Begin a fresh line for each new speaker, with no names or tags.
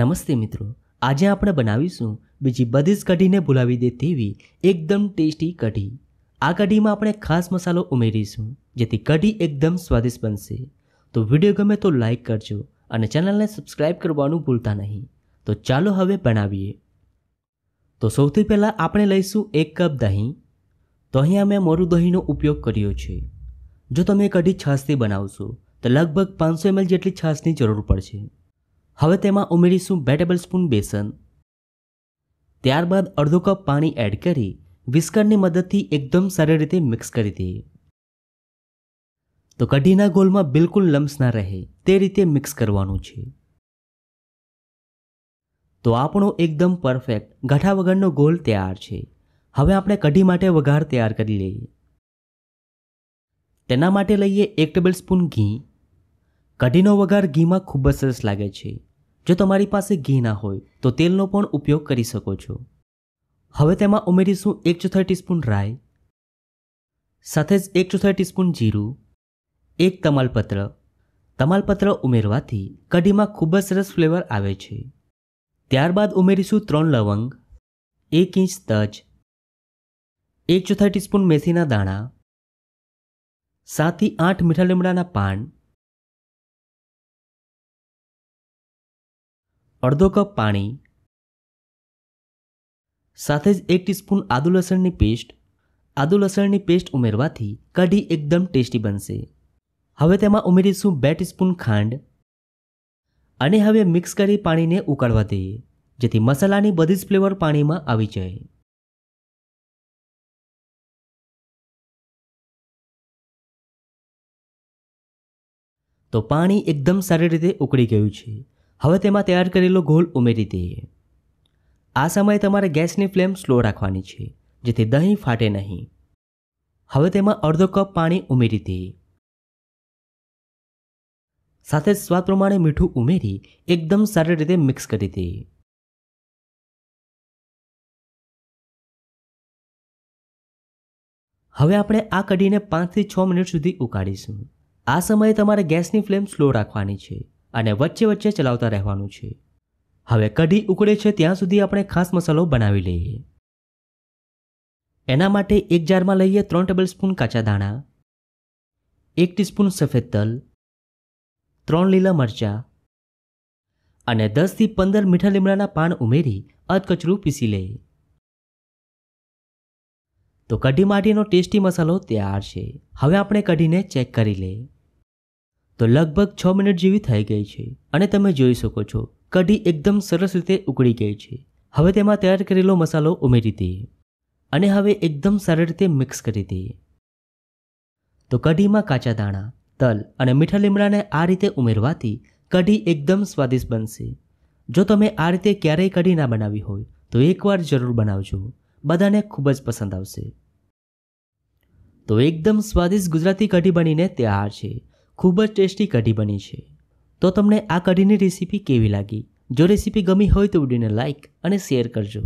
નમસ્તે મિત્રો, આજે આપણે બનાવીશું બીજી બધી જ કઢીને ભૂલાવી દે તેવી એકદમ ટેસ્ટી કઢી। આ કઢીમાં આપણે ખાસ મસાલો ઉમેરીશું જેથી કઢી એકદમ સ્વાદિષ્ટ બનશે। તો વિડીયો ગમે તો લાઈક કરજો અને ચેનલને સબસ્ક્રાઇબ કરવાનું ભૂલતા નહીં। તો ચાલો હવે બનાવીએ। તો સૌથી પહેલાં આપણે લઈશું 1 કપ દહીં। તો અહીંયા મેં મોરું દહીંનો ઉપયોગ કર્યો છે। જો તમે કઢી છાશથી બનાવશો તો લગભગ 500 ml જેટલી છાશની જરૂર પડશે। હવે તેમાં ઉમેરીશું 2 ટેબલસ્પૂન બેસન। ત્યારબાદ અડધો કપ પાણી એડ કરી વિસ્કરની મદદથી એકદમ સારી રીતે મિક્સ કરી દઈએ। તો કઢીના ગોળમાં બિલકુલ લમ્સ ના રહે તે રીતે મિક્સ કરવાનું છે। તો આપણો એકદમ પરફેક્ટ ગાંઠા વગરનો ગોળ તૈયાર છે। હવે આપણે કઢી માટે વઘાર તૈયાર કરી લઈએ। તેના માટે લઈએ 1 ટેબલસ્પૂન ઘી। કઢીનો વઘાર ઘીમાં ખૂબ જ સરસ લાગે છે। જો તમારી પાસે ઘી ના હોય તો તેલનો પણ ઉપયોગ કરી શકો છો। હવે તેમાં ઉમેરીશું 1/4 ટીસ્પૂન રાઈ, સાથે જ 1/4 ટીસ્પૂન જીરું, 1 તમાલપત્ર। તમાલપત્ર ઉમેરવાથી કઢીમાં ખૂબ જ સરસ ફ્લેવર આવે છે। ત્યારબાદ ઉમેરીશું 3 લવંગ, 1 ઇંચ તજ, 1/4 ટીસ્પૂન મેથીના દાણા, 7 થી 8 મીઠા લીમડાના પાન, અડધો કપ પાણી, સાથે જ 1 ટીસ્પૂન આદુ લસણની પેસ્ટ। આદુ લસણની પેસ્ટ ઉમેરવાથી કઢી એકદમ ટેસ્ટી બનશે। હવે તેમાં ઉમેરીશું 2 ટીસ્પૂન ખાંડ અને હવે મિક્સ કરી પાણીને ઉકળવા દઈએ જેથી મસાલાની બધી જ ફ્લેવર પાણીમાં આવી જાય। તો પાણી એકદમ સારી રીતે ઉકળી ગયું છે। હવે તેમાં તૈયાર કરેલો ગોળ ઉમેરી દઈએ। આ સમયે તમારે ગેસની ફ્લેમ સ્લો રાખવાની છે જેથી દહીં ફાટે નહીં। હવે તેમાં અડધો કપ પાણી ઉમેરી દઈએ, સાથે જ સ્વાદ પ્રમાણે મીઠું ઉમેરી એકદમ સારી રીતે મિક્સ કરી દઈએ। હવે આપણે આ કઢીને 5 થી 6 મિનિટ સુધી ઉકાળીશું। આ સમયે તમારે ગેસની ફ્લેમ સ્લો રાખવાની છે અને વચ્ચે વચ્ચે ચલાવતા રહેવાનું છે। હવે કઢી ઉકળે છે ત્યાં સુધી આપણે ખાસ મસાલો બનાવી લઈએ। એના માટે એક જારમાં લઈએ 3 ટેબલસ્પૂન કાચા દાણા, 1 ટીસ્પૂન સફેદ તલ, 3 લીલા મરચાં અને 10 થી 15 મીઠા લીમડાના પાન ઉમેરી અધકચરું પીસી લઈએ। તો કઢી માટેનો ટેસ્ટી મસાલો તૈયાર છે। હવે આપણે કઢીને ચેક કરી લઈએ। તો લગભગ 6 મિનિટ જેવી થઈ ગઈ છે અને તમે જોઈ શકો છો કઢી એકદમ સરસ રીતે ઉકળી ગઈ છે। હવે તેમાં તૈયાર કરેલો મસાલો ઉમેરી દઈએ અને હવે એકદમ સારી રીતે મિક્સ કરી દઈએ। તો કઢીમાં કાચા દાણા, તલ અને મીઠા લીમડાને આ રીતે ઉમેરવાથી કઢી એકદમ સ્વાદિષ્ટ બનશે। જો તમે આ રીતે ક્યારેય કઢી ના બનાવી હોય તો એકવાર જરૂર બનાવજો, બધાને ખૂબ જ પસંદ આવશે। તો એકદમ સ્વાદિષ્ટ ગુજરાતી કઢી બનીને તૈયાર છે। ખૂબ જ ટેસ્ટી કઢી બની છે। તો તમને આ કઢીની રેસીપી કેવી લાગી? જો રેસીપી ગમી હોય તો વિડીયોને લાઇક અને શેર કરજો।